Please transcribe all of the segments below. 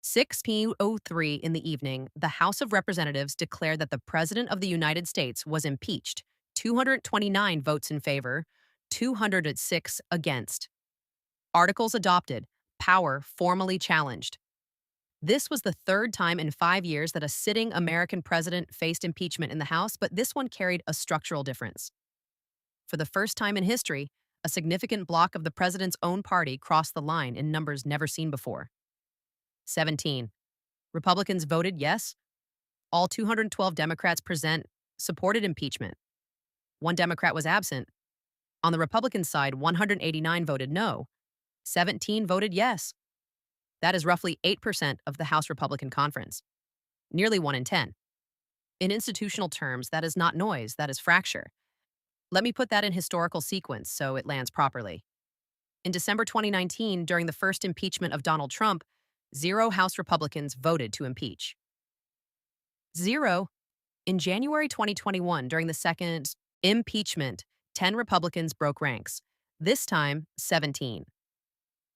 6:03 in the evening, the House of Representatives declared that the President of the United States was impeached, 229 votes in favor, 206 against. Articles adopted, power formally challenged. This was the third time in 5 years that a sitting American president faced impeachment in the House, but this one carried a structural difference. For the first time in history, a significant block of the president's own party crossed the line in numbers never seen before. 17. Republicans voted yes. All 212 Democrats present supported impeachment. One Democrat was absent. On the Republican side, 189 voted no. 17 voted yes. That is roughly 8% of the House Republican Conference, nearly 1 in 10. In institutional terms, that is not noise, that is fracture. Let me put that in historical sequence so it lands properly. In December 2019, during the first impeachment of Donald Trump, 0 House Republicans voted to impeach. 0. In January 2021, during the second impeachment, 10 Republicans broke ranks. This time, 17.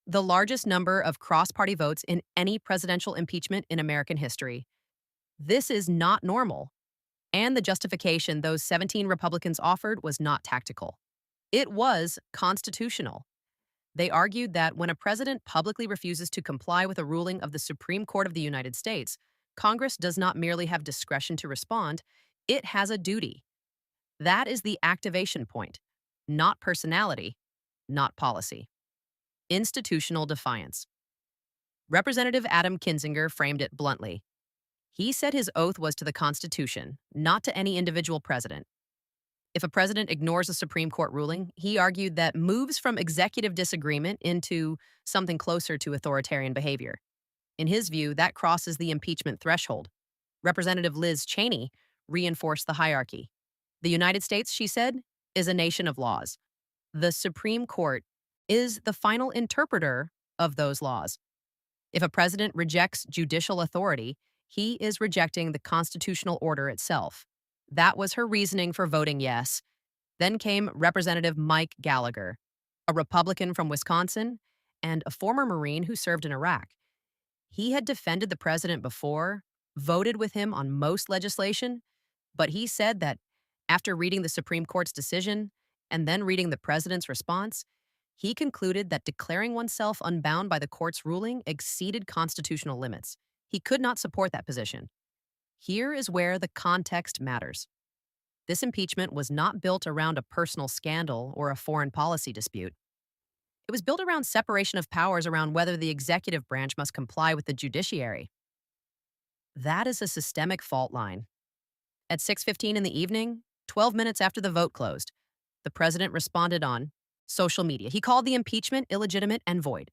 The largest number of cross-party votes in any presidential impeachment in American history. This is not normal. And the justification those 17 Republicans offered was not tactical. It was constitutional. They argued that when a president publicly refuses to comply with a ruling of the Supreme Court of the United States, Congress does not merely have discretion to respond, it has a duty. That is the activation point, not personality, not policy. Institutional defiance. Representative Adam Kinzinger framed it bluntly. He said his oath was to the Constitution, not to any individual president. If a president ignores a Supreme Court ruling, he argued that moves from executive disagreement into something closer to authoritarian behavior. In his view, that crosses the impeachment threshold. Representative Liz Cheney reinforced the hierarchy. The United States, she said, is a nation of laws. The Supreme Court is the final interpreter of those laws. If a president rejects judicial authority, he is rejecting the constitutional order itself. That was her reasoning for voting yes. Then came Representative Mike Gallagher, a Republican from Wisconsin and a former Marine who served in Iraq. He had defended the president before, voted with him on most legislation, but he said that after reading the Supreme Court's decision and then reading the president's response, he concluded that declaring oneself unbound by the court's ruling exceeded constitutional limits. He could not support that position. Here is where the context matters. This impeachment was not built around a personal scandal or a foreign policy dispute. It was built around separation of powers, around whether the executive branch must comply with the judiciary. That is a systemic fault line. At 6:15 in the evening, 12 minutes after the vote closed, the president responded on social media. He called the impeachment illegitimate and void.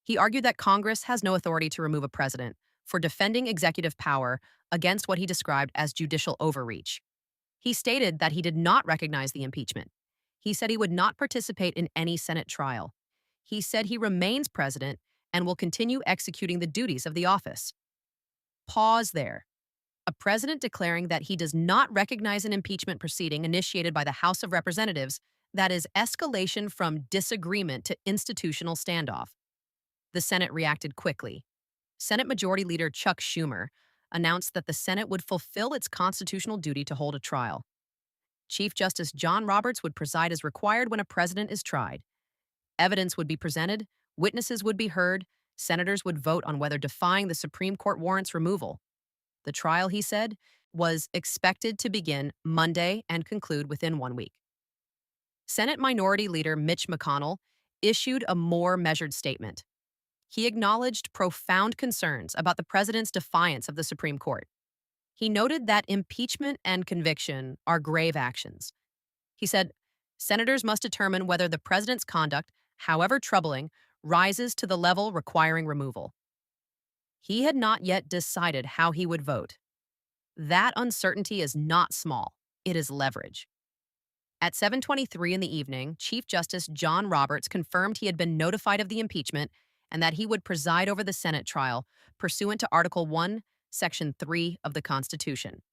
He argued that Congress has no authority to remove a president for defending executive power against what he described as judicial overreach. He stated that he did not recognize the impeachment. He said he would not participate in any Senate trial. He said he remains president and will continue executing the duties of the office. Pause there. A president declaring that he does not recognize an impeachment proceeding initiated by the House of Representatives, that is escalation from disagreement to institutional standoff. The Senate reacted quickly. Senate Majority Leader Chuck Schumer announced that the Senate would fulfill its constitutional duty to hold a trial. Chief Justice John Roberts would preside as required when a president is tried. Evidence would be presented, witnesses would be heard, senators would vote on whether defying the Supreme Court warrants removal. The trial, he said, was expected to begin Monday and conclude within 1 week. Senate Minority Leader Mitch McConnell issued a more measured statement. He acknowledged profound concerns about the president's defiance of the Supreme Court. He noted that impeachment and conviction are grave actions. He said, senators must determine whether the president's conduct, however troubling, rises to the level requiring removal. He had not yet decided how he would vote. That uncertainty is not small. It is leverage. At 7:23 in the evening, Chief Justice John Roberts confirmed he had been notified of the impeachment and that he would preside over the Senate trial pursuant to Article 1, Section 3 of the Constitution.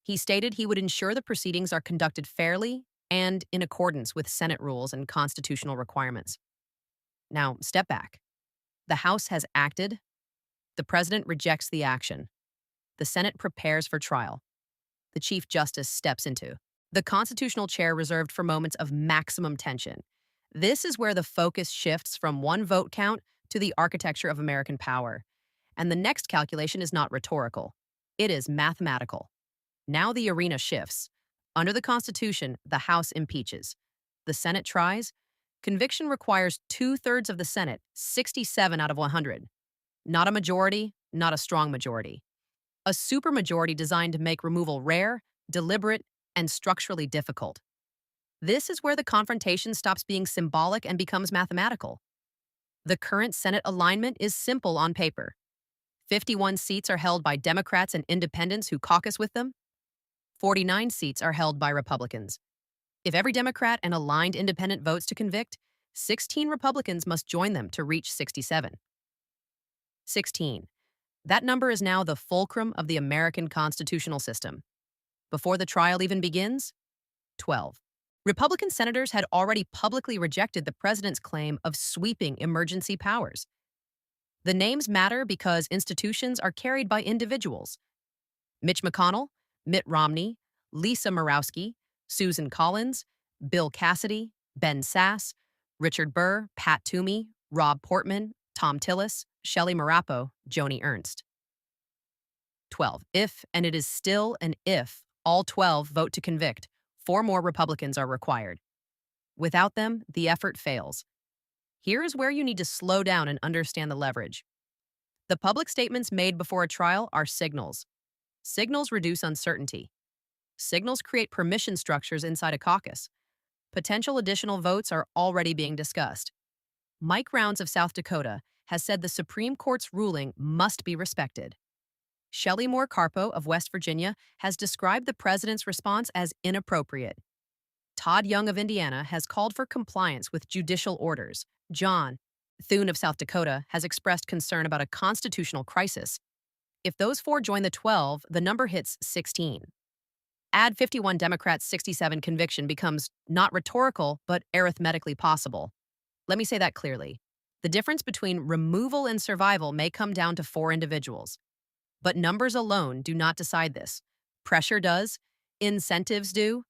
He stated he would ensure the proceedings are conducted fairly and in accordance with Senate rules and constitutional requirements. Now, step back. The House has acted. The president rejects the action. The Senate prepares for trial. The Chief Justice steps into the constitutional chair reserved for moments of maximum tension. This is where the focus shifts from one vote count to the architecture of American power. And the next calculation is not rhetorical, it is mathematical. Now the arena shifts. Under the Constitution, the House impeaches. The Senate tries. Conviction requires two-thirds of the Senate, 67 out of 100. Not a majority, not a strong majority. A supermajority designed to make removal rare, deliberate, and structurally difficult. This is where the confrontation stops being symbolic and becomes mathematical. The current Senate alignment is simple on paper. 51 seats are held by Democrats and independents who caucus with them. 49 seats are held by Republicans. If every Democrat and aligned independent votes to convict, 16 Republicans must join them to reach 67. 16. That number is now the fulcrum of the American constitutional system. Before the trial even begins, 12. Republican senators had already publicly rejected the president's claim of sweeping emergency powers. The names matter because institutions are carried by individuals. Mitch McConnell, Mitt Romney, Lisa Murkowski, Susan Collins, Bill Cassidy, Ben Sasse, Richard Burr, Pat Toomey, Rob Portman, Tom Tillis, Shelley Marapo, Joni Ernst. 12. If, and it is still an if, all 12 vote to convict, 4 more Republicans are required. Without them, the effort fails. Here is where you need to slow down and understand the leverage. The public statements made before a trial are signals. Signals reduce uncertainty. Signals create permission structures inside a caucus. Potential additional votes are already being discussed. Mike Rounds of South Dakota has said the Supreme Court's ruling must be respected. Shelley Moore Carpo of West Virginia has described the president's response as inappropriate. Todd Young of Indiana has called for compliance with judicial orders. John Thune of South Dakota has expressed concern about a constitutional crisis. If those 4 join the 12, the number hits 16. Add 51 Democrats' 67 conviction becomes not rhetorical, but arithmetically possible. Let me say that clearly. The difference between removal and survival may come down to 4 individuals. But numbers alone do not decide this. Pressure does, incentives do,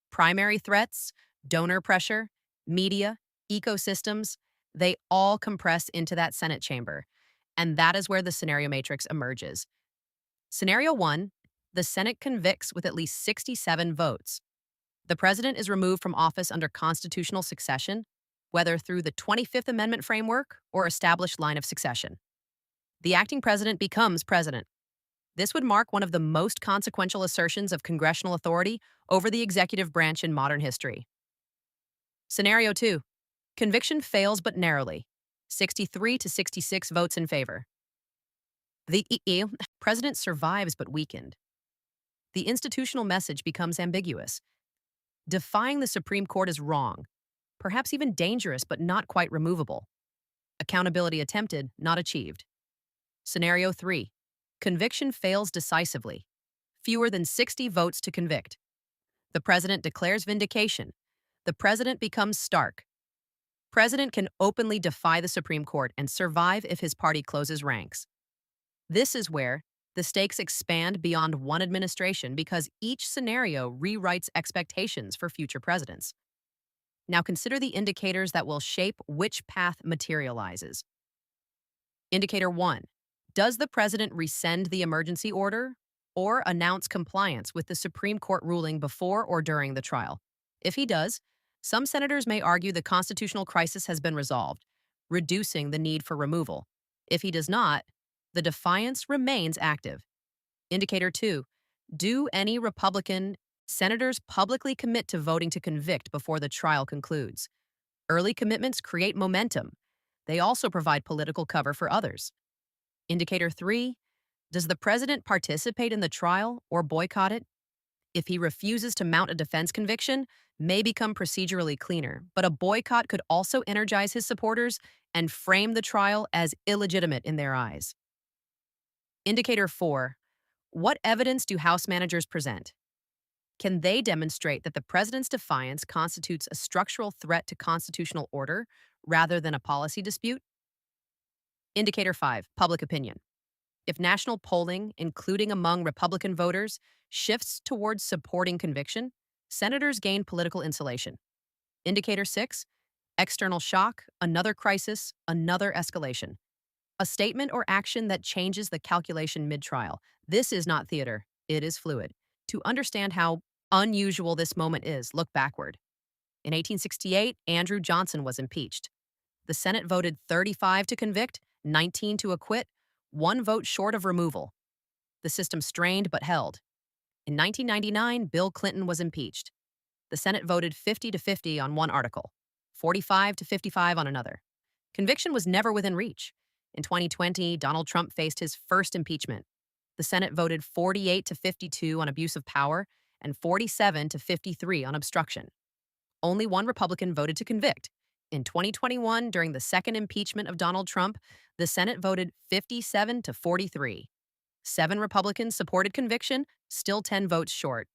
primary threats, donor pressure, media, ecosystems, they all compress into that Senate chamber. And that is where the scenario matrix emerges. Scenario 1, the Senate convicts with at least 67 votes. The president is removed from office under constitutional succession, whether through the 25th Amendment framework or established line of succession. The acting president becomes president. This would mark one of the most consequential assertions of congressional authority over the executive branch in modern history. Scenario 2. Conviction fails but narrowly. 63 to 66 votes in favor. The president survives but weakened. The institutional message becomes ambiguous. Defying the Supreme Court is wrong, perhaps even dangerous but not quite removable. Accountability attempted, not achieved. Scenario 3. Conviction fails decisively. Fewer than 60 votes to convict. The president declares vindication. The president becomes Stark. President can openly defy the Supreme Court and survive if his party closes ranks. This is where the stakes expand beyond one administration because each scenario rewrites expectations for future presidents. Now consider the indicators that will shape which path materializes. Indicator 1. Does the president rescind the emergency order or announce compliance with the Supreme Court ruling before or during the trial? If he does, some senators may argue the constitutional crisis has been resolved, reducing the need for removal. If he does not, the defiance remains active. Indicator 2. Do any Republican senators publicly commit to voting to convict before the trial concludes? Early commitments create momentum. They also provide political cover for others. Indicator 3. Does the president participate in the trial or boycott it? If he refuses to mount a defense conviction, may become procedurally cleaner, but a boycott could also energize his supporters and frame the trial as illegitimate in their eyes. Indicator 4. What evidence do House managers present? Can they demonstrate that the president's defiance constitutes a structural threat to constitutional order rather than a policy dispute? Indicator 5. Public opinion. If national polling, including among Republican voters, shifts towards supporting conviction, senators gain political insulation. Indicator 6, external shock, another crisis, another escalation. A statement or action that changes the calculation mid trial. This is not theater, it is fluid. To understand how unusual this moment is, look backward. In 1868, Andrew Johnson was impeached. The Senate voted 35 to convict, 19 to acquit, one vote short of removal. The system strained but held. In 1999, Bill Clinton was impeached. The Senate voted 50 to 50 on one article, 45 to 55 on another. Conviction was never within reach. In 2020, Donald Trump faced his first impeachment. The Senate voted 48 to 52 on abuse of power and 47 to 53 on obstruction. Only one Republican voted to convict. In 2021, during the second impeachment of Donald Trump, the Senate voted 57 to 43. 7 Republicans supported conviction, still 10 votes short.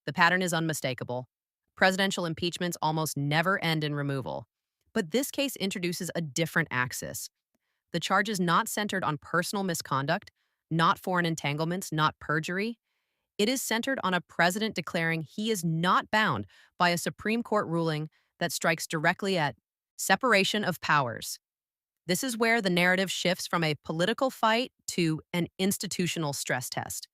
The pattern is unmistakable. Presidential impeachments almost never end in removal. But this case introduces a different axis. The charge is not centered on personal misconduct, not foreign entanglements, not perjury. It is centered on a president declaring he is not bound by a Supreme Court ruling that strikes directly at separation of powers. This is where the narrative shifts from a political fight to an institutional stress test.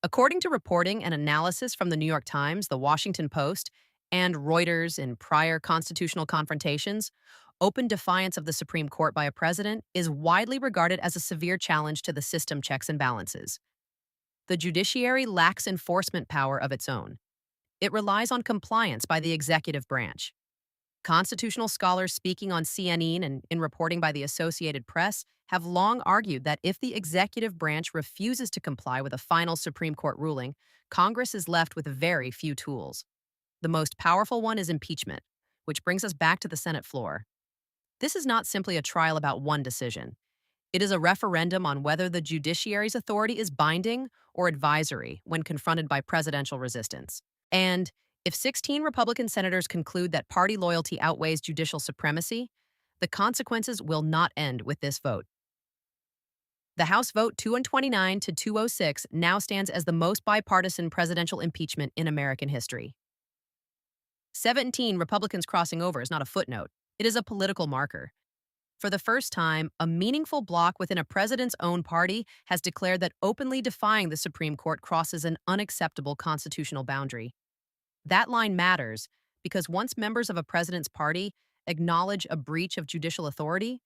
According to reporting and analysis from the New York Times, the Washington Post, and Reuters in prior constitutional confrontations, open defiance of the Supreme Court by a president is widely regarded as a severe challenge to the system checks and balances. The judiciary lacks enforcement power of its own. It relies on compliance by the executive branch. Constitutional scholars speaking on CNN and in reporting by the Associated Press have long argued that if the executive branch refuses to comply with a final Supreme Court ruling, Congress is left with very few tools. The most powerful one is impeachment, which brings us back to the Senate floor. This is not simply a trial about one decision. It is a referendum on whether the judiciary's authority is binding or advisory when confronted by presidential resistance. And if 16 Republican senators conclude that party loyalty outweighs judicial supremacy, the consequences will not end with this vote. The House vote 229 to 206 now stands as the most bipartisan presidential impeachment in American history. 17 Republicans crossing over is not a footnote. It is a political marker. For the first time, a meaningful bloc within a president's own party has declared that openly defying the Supreme Court crosses an unacceptable constitutional boundary. That line matters because once members of a president's party acknowledge a breach of judicial authority,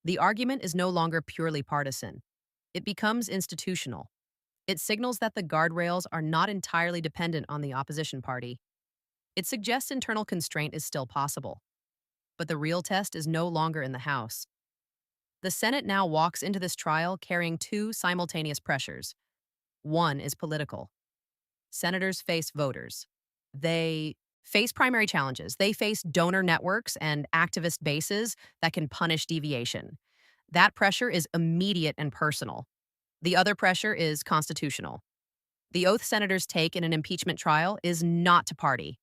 the argument is no longer purely partisan. It becomes institutional. It signals that the guardrails are not entirely dependent on the opposition party. It suggests internal constraint is still possible. But the real test is no longer in the House. The Senate now walks into this trial carrying 2 simultaneous pressures. One is political. Senators face voters. They face primary challenges. They face donor networks and activist bases that can punish deviation. That pressure is immediate and personal. The other pressure is constitutional. The oath senators take in an impeachment trial is not to party.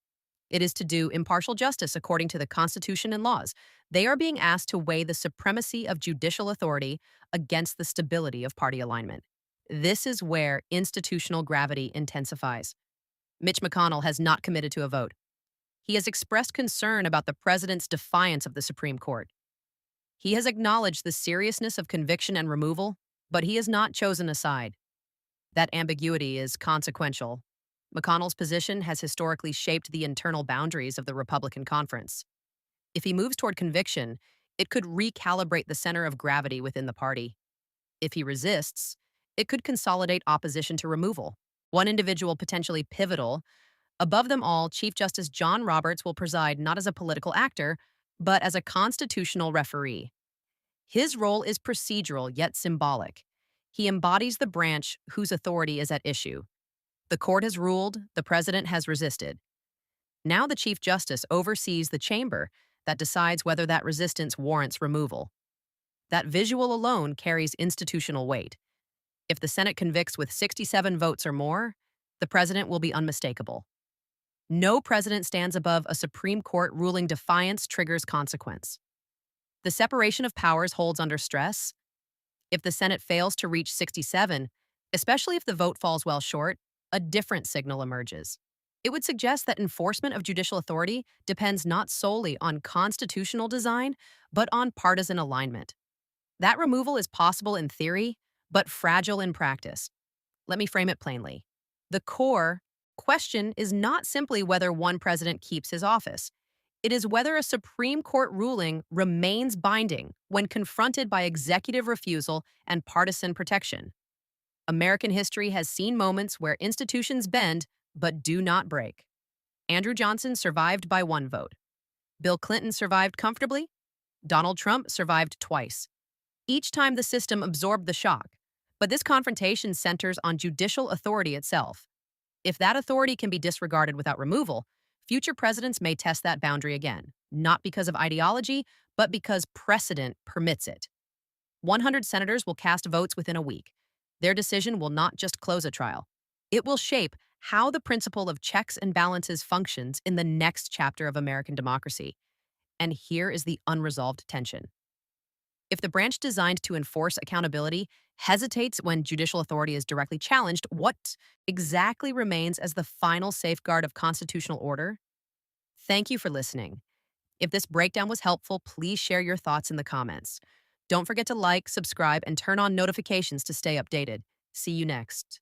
It is to do impartial justice according to the Constitution and laws. They are being asked to weigh the supremacy of judicial authority against the stability of party alignment. This is where institutional gravity intensifies. Mitch McConnell has not committed to a vote. He has expressed concern about the president's defiance of the Supreme Court. He has acknowledged the seriousness of conviction and removal, but he has not chosen a side. That ambiguity is consequential. McConnell's position has historically shaped the internal boundaries of the Republican conference. If he moves toward conviction, it could recalibrate the center of gravity within the party. If he resists, it could consolidate opposition to removal. One individual potentially pivotal. Above them all, Chief Justice John Roberts will preside not as a political actor, but as a constitutional referee. His role is procedural yet symbolic. He embodies the branch whose authority is at issue. The court has ruled, the president has resisted. Now the Chief Justice oversees the chamber that decides whether that resistance warrants removal. That visual alone carries institutional weight. If the Senate convicts with 67 votes or more, the president will be unmistakable. No president stands above a Supreme Court ruling defiance triggers consequence. The separation of powers holds under stress. If the Senate fails to reach 67, especially if the vote falls well short, a different signal emerges. It would suggest that enforcement of judicial authority depends not solely on constitutional design, but on partisan alignment. That removal is possible in theory, but fragile in practice. Let me frame it plainly. The core question is not simply whether one president keeps his office. It is whether a Supreme Court ruling remains binding when confronted by executive refusal and partisan protection. American history has seen moments where institutions bend but do not break. Andrew Johnson survived by one vote. Bill Clinton survived comfortably. Donald Trump survived twice. Each time the system absorbed the shock. But this confrontation centers on judicial authority itself. If that authority can be disregarded without removal, future presidents may test that boundary again, not because of ideology, but because precedent permits it. 100 senators will cast votes within a week. Their decision will not just close a trial. It will shape how the principle of checks and balances functions in the next chapter of American democracy. And here is the unresolved tension. If the branch designed to enforce accountability hesitates when judicial authority is directly challenged, what exactly remains as the final safeguard of constitutional order? Thank you for listening. If this breakdown was helpful, please share your thoughts in the comments. Don't forget to like, subscribe, and turn on notifications to stay updated. See you next.